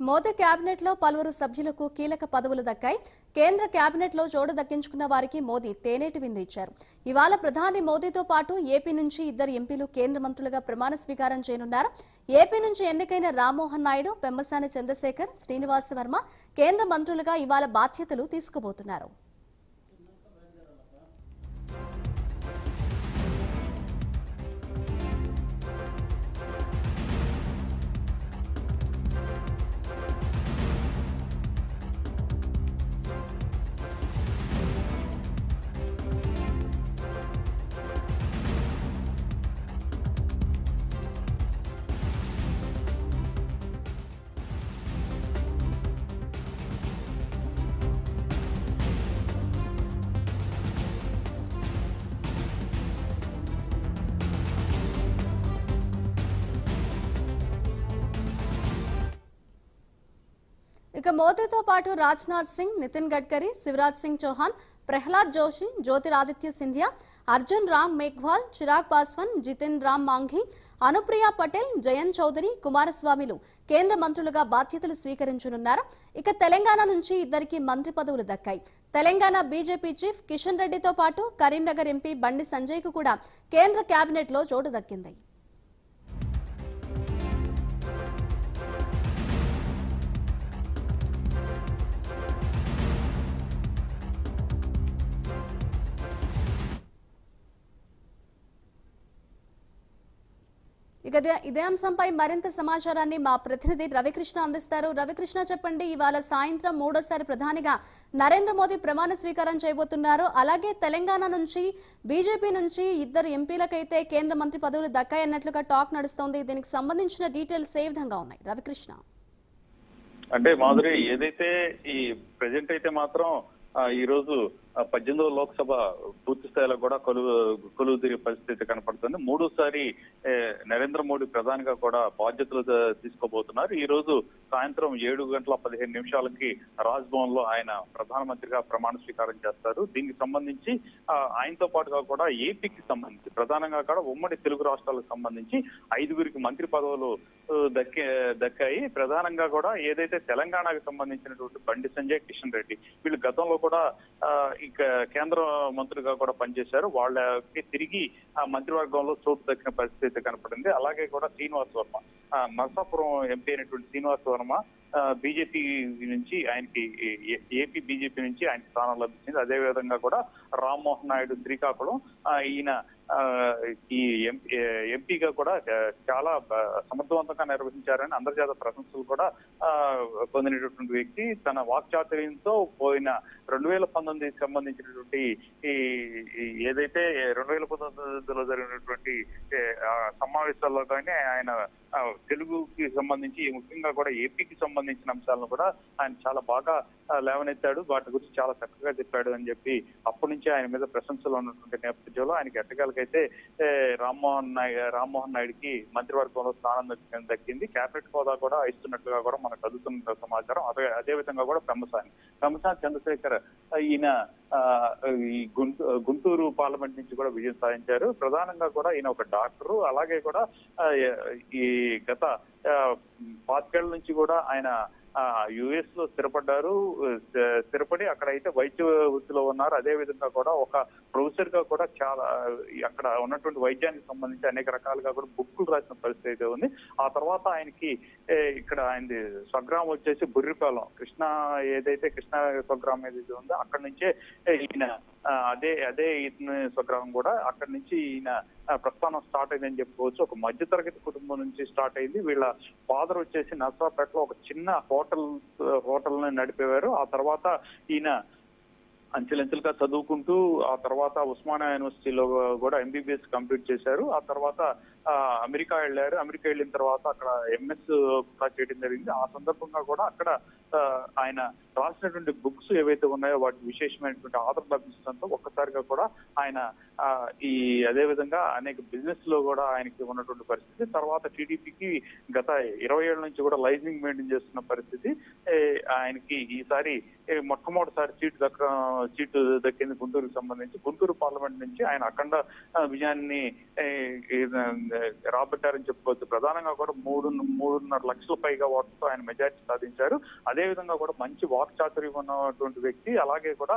Modi cabinet లో పలువురు సభ్యులకు కీలక పదవులు దక్కాయి. కేంద్ర కేబినెట్ లో చోటు దక్కించుకున్న వారికి మోదీ తేనేటి విందు ఇచ్చారు. ఇవాళ ప్రధాని మోదీతో పాటు ఏపీ నుంచి ఇద్దరు ఎంపీలు కేంద్ర మంత్రులుగా ప్రమాణ స్వీకారం చేయనున్నారు. ఏపీ నుంచి ఎన్నికైన రామ్మోహన్ నాయుడు, పెమ్మసాని చంద్రశేఖర్, శ్రీనివాస్ వర్మ కేంద్ర మంత్రులుగా ఇవాళ బాధ్యతలు తీసుకోబోతున్నారు. ఇక మోదీతో పాటు రాజ్నాథ్ సింగ్, నితిన్ గడ్కరీ, శివరాజ్ సింగ్ చౌహాన్, ప్రహ్లాద్ జోషి, జ్యోతిరాదిత్య సింధియా, అర్జున్ రామ్ మేఘ్వాల్, చిరాగ్ పాస్వాన్, జితిన్ రామ్ మాంఘీ, అనుప్రియా పటేల్, జయంత్ చౌదరి, కుమారస్వామిలు కేంద్ర మంత్రులుగా బాధ్యతలు స్వీకరించనున్నారు. ఇక తెలంగాణ నుంచి ఇద్దరికి మంత్రి పదవులు దక్కాయి. తెలంగాణ బీజేపీ చీఫ్ కిషన్ రెడ్డితో పాటు కరీంనగర్ ఎంపీ బండి సంజయ్ కు కూడా కేంద్ర కేబినెట్ లో చోటు దక్కింది. ఇక ఇదే అంశంపై మరింత సమాచారాన్ని మా ప్రతినిధి రవికృష్ణ అందిస్తారు. రవికృష్ణ, చెప్పండి, ఇవాళ సాయంత్రం మూడోసారి ప్రధానిగా నరేంద్ర మోదీ ప్రమాణ స్వీకారం చేయబోతున్నారు. అలాగే తెలంగాణ నుంచి బీజేపీ నుంచి ఇద్దరు ఎంపీలకైతే కేంద్ర మంత్రి పదవులు దక్కాయన్నట్లుగా టాక్ నడుస్తోంది. దీనికి సంబంధించిన డీటెయిల్స్ ఏ విధంగా ఉన్నాయి రవికృష్ణ? అంటే మాధురి, ఏదైతే ఈ ప్రెజెంట్ అయితే మాత్రం ఈ రోజు 18వ లోక్సభ పూర్తి స్థాయిలో కూడా కొలువు తీరే పరిస్థితి కనపడుతుంది. మూడోసారి నరేంద్ర మోడీ ప్రధానిగా కూడా బాధ్యతలు తీసుకోబోతున్నారు. ఈ రోజు సాయంత్రం 7:15 రాజ్భవన్ లో ఆయన ప్రధానమంత్రిగా ప్రమాణ స్వీకారం చేస్తారు. దీనికి సంబంధించి ఆయనతో పాటుగా కూడా ఏపీకి సంబంధించి ప్రధానంగా కూడా ఉమ్మడి తెలుగు రాష్ట్రాలకు సంబంధించి 5గురికి మంత్రి పదవులు దక్కాయి. ప్రధానంగా కూడా ఏదైతే తెలంగాణకు సంబంధించినటువంటి బండి సంజయ్, కిషన్ రెడ్డి వీళ్ళు గతంలో కూడా ఇక కేంద్ర మంత్రిగా కూడా పనిచేశారు. వాళ్ళకి తిరిగి ఆ మంత్రివర్గంలో చోటు దక్కిన పరిస్థితి కనపడింది. అలాగే కూడా శ్రీనివాస్ వర్మ, నరసాపురం ఎంపీ అయినటువంటి శ్రీనివాస్ వర్మ బీజేపీ నుంచి ఆయనకి ఏపీ బీజేపీ నుంచి ఆయనకి స్థానం లభించింది. అదే విధంగా కూడా రామ్మోహన్ నాయుడు శ్రీకాకుళం, ఈయన ఈ ఎంపీగా కూడా చాలా సమర్థవంతంగా నిర్వహించారని అంతర్జాతీయ ప్రశంసలు కూడా పొందినటువంటి వ్యక్తి. తన వాక్చాతుర్యంతో పోయిన 2019కి సంబంధించినటువంటి ఏదైతే 2019లో జరిగినటువంటి సమావేశాల్లో కానీ ఆయన తెలుగుకి సంబంధించి ముఖ్యంగా కూడా ఏపీకి సంబంధించిన అంశాలను కూడా ఆయన చాలా బాగా లేవనెత్తాడు. వాటి గురించి చాలా చక్కగా చెప్పాడు అని చెప్పి అప్పటి నుంచి ఆయన మీద ప్రశంసలు ఉన్నటువంటి నేపథ్యంలో ఆయనకి ఎట్టగాలకైతే రామ్మోహన్ నాయుడికి మంత్రివర్గంలో స్థానం దక్కింది. కేబినెట్ హోదా కూడా ఇస్తున్నట్లుగా కూడా మనకు అందుతున్న సమాచారం. అదే విధంగా కూడా పెమ్మసాని చంద్రశేఖర్, ఈయన ఈ గుంటూరు పార్లమెంట్ నుంచి కూడా విజయం సాధించారు. ప్రధానంగా కూడా ఈయన ఒక డాక్టరు. అలాగే కూడా ఈ గత 5 ఏళ్ల నుంచి కూడా ఆయన యుఎస్ లో స్థిరపడి అక్కడ అయితే వైద్య వృత్తిలో ఉన్నారు. అదే విధంగా కూడా ఒక ప్రొఫెసర్ గా కూడా చాలా అక్కడ ఉన్నటువంటి వైద్యానికి సంబంధించి అనేక రకాలుగా కూడా బుక్కులు రాసిన పరిస్థితి అయితే ఉంది. ఆ తర్వాత ఆయనకి ఇక్కడ ఆయన స్వగ్రామం వచ్చేసి బుర్రిపాలెం, ఏదైతే కృష్ణా స్వగ్రామం ఏదైతే ఉందో అక్కడి నుంచే ఈయన అదే ఈయన స్వగ్రామం కూడా అక్కడి నుంచి ఈయన ప్రస్థానం స్టార్ట్ అయిందని చెప్పుకోవచ్చు. ఒక మధ్యతరగతి కుటుంబం నుంచి స్టార్ట్ అయింది. వీళ్ళ ఫాదర్ వచ్చేసి నర్సాపేటలో ఒక చిన్న హోటల్ నడిపేవారు. ఆ తర్వాత ఈయన అంచెలంచెలుగా చదువుకుంటూ ఆ తర్వాత ఉస్మానియా యూనివర్సిటీలో కూడా ఎంబీబీఎస్ కంప్లీట్ చేశారు. ఆ తర్వాత అమెరికా వెళ్ళారు. అమెరికా వెళ్ళిన తర్వాత అక్కడ ఎంఎస్ కూడా చేయడం జరిగింది. ఆ సందర్భంగా కూడా అక్కడ ఆయన రాసినటువంటి బుక్స్ ఏవైతే ఉన్నాయో వాటి విశేషమైనటువంటి ఆదరణ లభించడంతో ఒక్కసారిగా కూడా ఆయన అదే విధంగా అనేక బిజినెస్ లో కూడా ఆయనకి ఉన్నటువంటి పరిస్థితి. తర్వాత టీడీపీకి గత 20 ఏళ్ల నుంచి కూడా లైజింగ్ మెయింటైన్ చేస్తున్న పరిస్థితి. ఆయనకి ఈసారి మొట్టమొదటిసారి సీటు దక్కింది గుంటూరుకు సంబంధించి. గుంటూరు పార్లమెంట్ నుంచి ఆయన అఖండ విజయాన్ని రాబట్టారని చెప్పుకోవచ్చు. ప్రధానంగా కూడా 3.5 లక్షల పైగా ఓట్లతో ఆయన మెజార్టీ సాధించారు. అదేవిధంగా కూడా మంచి వాక్ చాతుర్యం ఉన్నటువంటి వ్యక్తి, అలాగే కూడా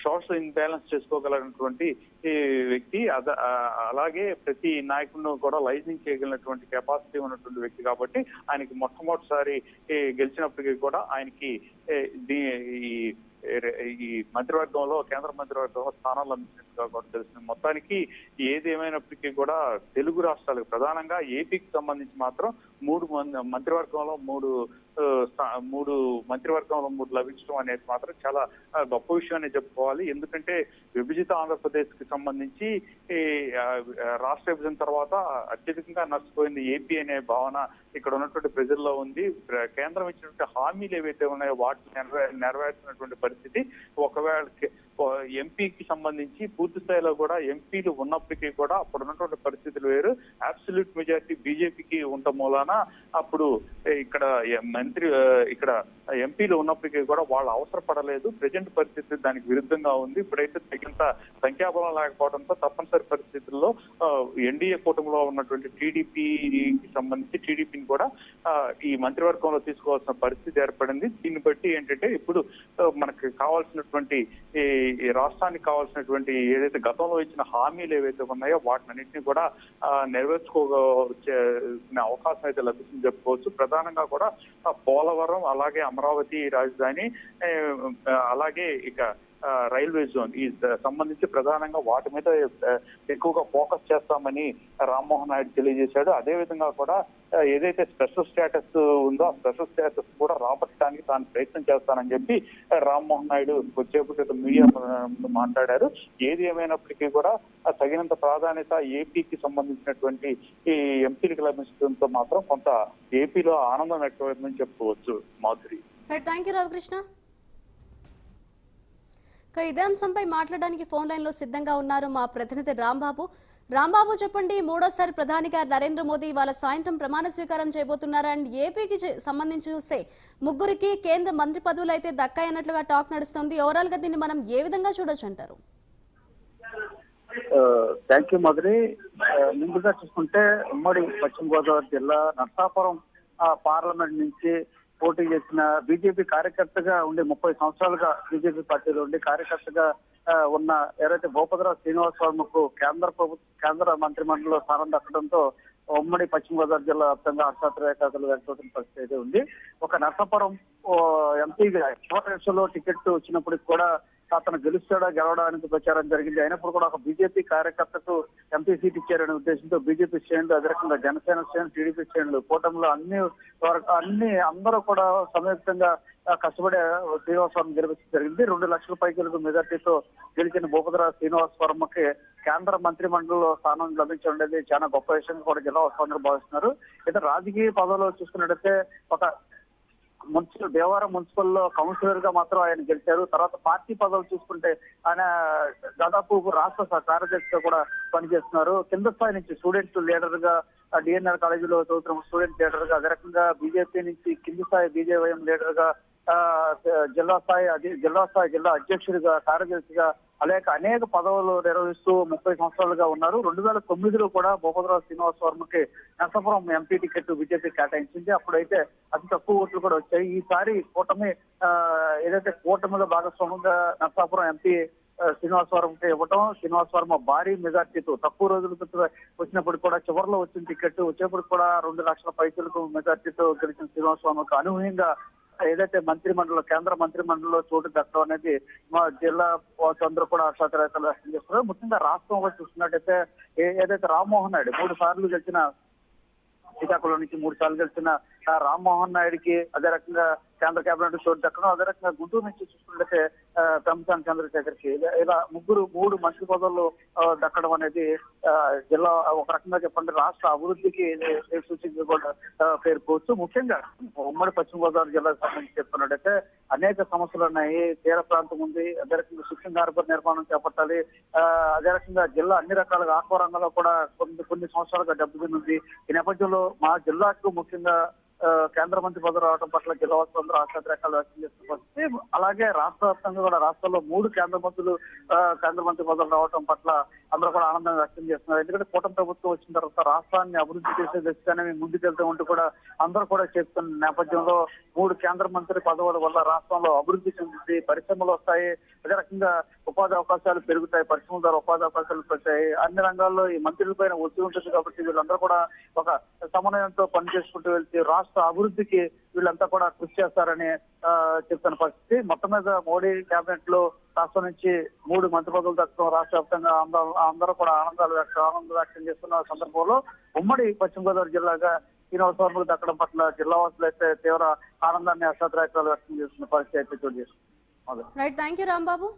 సోషల్ ఇన్బ్యాలెన్స్ చేసుకోగలిగినటువంటి ఈ వ్యక్తి, అలాగే ప్రతి నాయకుడిని కూడా లైజింగ్ చేయగలిగినటువంటి కెపాసిటీ ఉన్నటువంటి వ్యక్తి కాబట్టి ఆయనకి మొట్టమొదటిసారి గెలిచినప్పటికీ కూడా ఆయనకి ఈ మంత్రివర్గంలో, కేంద్ర మంత్రివర్గంలో స్థానాలు లభించినట్టుగా కూడా తెలిసింది. మొత్తానికి ఏది ఏమైనప్పటికీ కూడా తెలుగు రాష్ట్రాలకు, ప్రధానంగా ఏపీకి సంబంధించి మాత్రం మంత్రివర్గంలో మూడు లభించడం అనేది మాత్రం చాలా గొప్ప విషయం అని చెప్పుకోవాలి. ఎందుకంటే విభజిత ఆంధ్రప్రదేశ్ కి సంబంధించి రాష్ట్ర విభజన తర్వాత అత్యధికంగా నష్టపోయింది ఏపీ అనే భావన ఇక్కడ ఉన్నటువంటి ప్రజల్లో ఉంది. కేంద్రం ఇచ్చినటువంటి హామీలు ఏవైతే ఉన్నాయో వాటిని నెరవేర్చినటువంటి పరిస్థితి. ఒకవేళ ఎంపీకి సంబంధించి పూర్తి స్థాయిలో కూడా ఎంపీలు ఉన్నప్పటికీ కూడా అప్పుడు ఉన్నటువంటి పరిస్థితులు వేరు. అబ్సల్యూట్ మెజారిటీ బీజేపీకి ఉండటం మూలాన అప్పుడు ఇక్కడ ఎంపీలు ఉన్నప్పటికీ కూడా వాళ్ళు అవసరపడలేదు. ప్రజెంట్ పరిస్థితి దానికి విరుద్ధంగా ఉంది. ఇప్పుడైతే తగినంత సంఖ్యాబలం లేకపోవడంతో తప్పనిసరి పరిస్థితుల్లో ఎన్డీఏ కూటమిలో ఉన్నటువంటి టీడీపీకి సంబంధించి టీడీపీని కూడా ఈ మంత్రివర్గంలో తీసుకోవాల్సిన పరిస్థితి ఏర్పడింది. దీన్ని బట్టి ఏంటంటే ఇప్పుడు మనకి కావాల్సినటువంటి ఈ రాష్ట్రానికి కావాల్సినటువంటి ఏదైతే గతంలో ఇచ్చిన హామీలు ఏవైతే ఉన్నాయో వాటినన్నింటినీ కూడా నెరవేర్చుకోవచ్చే అవకాశం అయితే లభిస్తుందని చెప్పుకోవచ్చు. ప్రధానంగా కూడా పోలవరం, అలాగే అమరావతి రాజధాని, అలాగే ఇక రైల్వే జోన్ ఈ సంబంధించి ప్రధానంగా వాటి మీద ఎక్కువగా ఫోకస్ చేస్తామని రామ్మోహన్ నాయుడు తెలియజేశాడు. అదేవిధంగా కూడా ఏదైతే స్పెషల్ స్టేటస్ ఉందో ఆ స్పెషల్ స్టేటస్ కూడా రాబట్టడానికి తాను ప్రయత్నం చేస్తానని చెప్పి రామ్మోహన్ నాయుడు వచ్చేప్పుడు మీడియా మాట్లాడారు. ఏది ఏమైనప్పటికీ కూడా తగినంత ప్రాధాన్యత ఏపీకి సంబంధించినటువంటి ఈ ఎంపీలకు లభించడంతో మాత్రం కొంత ఏపీలో ఆనందం వ్యక్తమైందని చెప్పుకోవచ్చు. Madhuri, thank you Ramakrishna. ఇదే అంశంపై మాట్లాడడానికి ఫోన్ లైన్ లో సిద్ధంగా ఉన్నారు మా ప్రతినిధి రాంబాబు. రాంబాబు, చెప్పండి, మూడోసారి ప్రధానిగా నరేంద్ర మోదీ ఇవాళ సాయంత్రం ప్రమాణ స్వీకారం చేయబోతున్నారు. అండ్ ఏపీకి సంబంధించి చూస్తే ముగ్గురికి కేంద్ర మంత్రి పదవులు అయితే దక్కాయన్నట్లుగా టాక్ నడుస్తుంది. ఓవరాల్ గా దీన్ని మనం ఏ విధంగా చూడొచ్చు అంటారు? Thank you Madhuri. ముందుగా చూసుకుంటే ఉమ్మడి పశ్చిమ గోదావరి జిల్లా నర్సాపురం పార్లమెంట్ నుంచి పోటీ చేసిన బీజేపీ కార్యకర్తగా ఉండి 30 సంవత్సరాలుగా బీజేపీ పార్టీలో ఉండి కార్యకర్తగా ఉన్న ఎవరైతే భూపతిరావు శ్రీనివాస్ వర్మకు కేంద్ర మంత్రి మండలిలో స్థానం దక్కడంతో ఉమ్మడి పశ్చిమ గోదావరి జిల్లా వ్యాప్తంగా హర్షాతిరేకతలు వ్యక్తవుతున్న పరిస్థితి అయితే ఉంది. ఒక నర్సాపురం ఎంపీగా చివరి దశలో టికెట్ వచ్చినప్పటికి కూడా అతను గెలవడానికి ప్రచారం జరిగింది. అయినప్పుడు కూడా ఒక బీజేపీ కార్యకర్తకు ఎంపీ సీట్ ఇచ్చారనే ఉద్దేశంతో బీజేపీ శ్రేణులు, అదే రకంగా జనసేన శ్రేణులు, టీడీపీ శ్రేణులు కూటమిలో అందరూ కూడా సంయుక్తంగా కష్టపడి శ్రీనివాసవరం గెలిపించడం జరిగింది. 2 లక్షల పైకి మెజార్టీతో గెలిచిన భూపతిరావు శ్రీనివాస్ వర్మకి కేంద్ర మంత్రి మండలిలో స్థానం లభించడం అనేది చాలా గొప్ప విషయంగా కూడా జిల్లా వాసులందరూ భావిస్తున్నారు. అయితే రాజకీయ పదవులు చూసుకున్నట్టయితే ఒక దేవారం మున్సిపల్ లో కౌన్సిలర్ గా మాత్రం ఆయన గెలిచారు. తర్వాత పార్టీ పదవులు చూసుకుంటే ఆయన దాదాపు రాష్ట్ర కార్యదర్శిగా కూడా పనిచేస్తున్నారు. కింద స్థాయి నుంచి స్టూడెంట్ లీడర్ గా డిఎన్ఆర్ కాలేజీలో చదువుతున్న స్టూడెంట్ లీడర్ గా, అదే రకంగా బీజేపీ నుంచి కింది స్థాయి బీజేవైఎం లీడర్ గా, జిల్లా అధ్యక్షుడిగా, కార్యదర్శిగా అనేక పదవులు నిర్వహిస్తూ 30 సంవత్సరాలుగా ఉన్నారు. 2009లో కూడా భూపతిరావు శ్రీనివాస్ వర్మకి నర్సాపురం ఎంపీ టికెట్ బీజేపీ కేటాయించింది. అప్పుడైతే అతి తక్కువ ఓట్లు కూడా వచ్చాయి. ఈసారి ఏదైతే కూటమిలో భాగస్వామ్యంగా నర్సాపురం ఎంపీ శ్రీనివాస్ వర్మకి ఇవ్వటం, శ్రీనివాస్ వర్మ భారీ మెజార్టీతో తక్కువ రోజుల క్రితం వచ్చినప్పుడు కూడా చివరిలో వచ్చిన టికెట్ వచ్చేప్పుడు కూడా 2 లక్షల పైసలకు మెజార్టీతో గెలిచిన శ్రీనివాస్ వర్మకు అనూహ్యంగా ఏదైతే కేంద్ర మంత్రి మండలిలో చోటు దక్కడం అనేది మా జిల్లా అందరూ కూడా హర్షాతిరేకతలు వ్యక్తం చేస్తున్నారు. ముఖ్యంగా రాష్ట్రంలో చూస్తున్నట్టయితే ఏదైతే రామ్మోహన్ నాయుడు 3 సార్లు గెలిచిన, శ్రీకాకుళం నుంచి 3 సార్లు గెలిచిన రామ్మోహన్ నాయుడికి అదే రకంగా కేంద్ర కేబినెట్ చోటు దక్కడం, అదే రకంగా గుంటూరు నుంచి చూసుకుంటే పెంసాని చంద్రశేఖర్కి ఇలా 3 మంత్రి పదవులు దక్కడం అనేది జిల్లా ఒక రకంగా చెప్పండి రాష్ట్ర అభివృద్ధికి సూచిక కూడా పేర్కోవచ్చు. ముఖ్యంగా ఉమ్మడి పశ్చిమ గోదావరి జిల్లాకు సంబంధించి చెప్తున్నట్టయితే అనేక సమస్యలు ఉన్నాయి. తీర ప్రాంతం ఉంది, అదే రకంగా షిప్పింగ్ హార్బర్ నిర్మాణం చేపట్టాలి, అదే రకంగా జిల్లా అన్ని రకాలుగా ఆక్వా రంగంలో కూడా కొన్ని సంవత్సరాలుగా దెబ్బతింది. ఈ నేపథ్యంలో మా జిల్లాకు ముఖ్యంగా కేంద్ర మంత్రి పదవి రావడం పట్ల జిల్లా వాసులందరూ ఆశాతిరేకాలు వ్యక్తం చేస్తున్న పరిస్థితి. అలాగే రాష్ట్ర వ్యాప్తంగా కూడా రాష్ట్రంలో 3 కేంద్ర మంత్రి పదవులు రావడం పట్ల అందరూ కూడా ఆనందం వ్యక్తం చేస్తున్నారు. ఎందుకంటే కూటమి ప్రభుత్వం వచ్చిన తర్వాత రాష్ట్రాన్ని అభివృద్ధి చేసే దిశగానే మేము ముందుకెళ్తూ ఉంటూ కూడా అందరూ కూడా చెప్తున్న నేపథ్యంలో 3 కేంద్ర మంత్రి పదవుల వల్ల రాష్ట్రంలో అభివృద్ధి చెందుతుంది, పరిశ్రమలు వస్తాయి, అదే రకంగా ఉపాధి అవకాశాలు పెరుగుతాయి, పరిశ్రమల ద్వారా ఉపాధి అవకాశాలు పెరుగుతాయి, అన్ని రంగాల్లో ఈ మంత్రుల పైన ఒత్తిడి ఉంటుంది. కాబట్టి వీళ్ళందరూ కూడా ఒక సమన్వయంతో పనిచేసుకుంటూ వెళ్తే రాష్ట్ర అభివృద్ధికి వీళ్ళంతా కూడా కృషి చేస్తారని చెప్తున్న పరిస్థితి. మొత్తం మీద మోడీ కేబినెట్ లో రాష్ట్రం నుంచి 3 మంత్రి పదవులు దక్కడం రాష్ట్ర వ్యాప్తంగా అందరూ కూడా ఆనందం వ్యక్తం చేస్తున్న సందర్భంలో ఉమ్మడి పశ్చిమ గోదావరి జిల్లాగా శ్రీనివాసవర్మకు దక్కడం పట్ల జిల్లా వాసులు అయితే తీవ్ర ఆనందాన్ని, హర్షాతిరేకాలు వ్యక్తం చేస్తున్న పరిస్థితి అయితే చోటు చేసుకుంది. Right, thank you Rambabu.